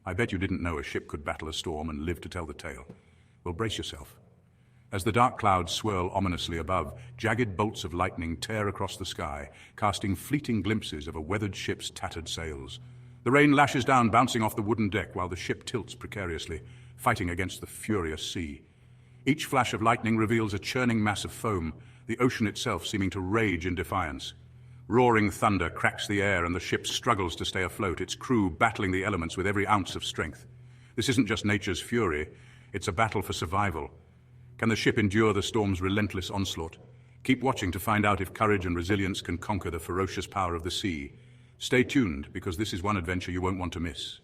I bet you didn't know a ship could battle a storm and live to tell the tale. Well, brace yourself. As the dark clouds swirl ominously above, jagged bolts of lightning tear across the sky, casting fleeting glimpses of a weathered ship's tattered sails. The rain lashes down, bouncing off the wooden deck while the ship tilts precariously, fighting against the furious sea. Each flash of lightning reveals a churning mass of foam, the ocean itself seeming to rage in defiance. Roaring thunder cracks the air and the ship struggles to stay afloat, its crew battling the elements with every ounce of strength. This isn't just nature's fury, it's a battle for survival. Can the ship endure the storm's relentless onslaught? Keep watching to find out if courage and resilience can conquer the ferocious power of the sea. Stay tuned, because this is one adventure you won't want to miss.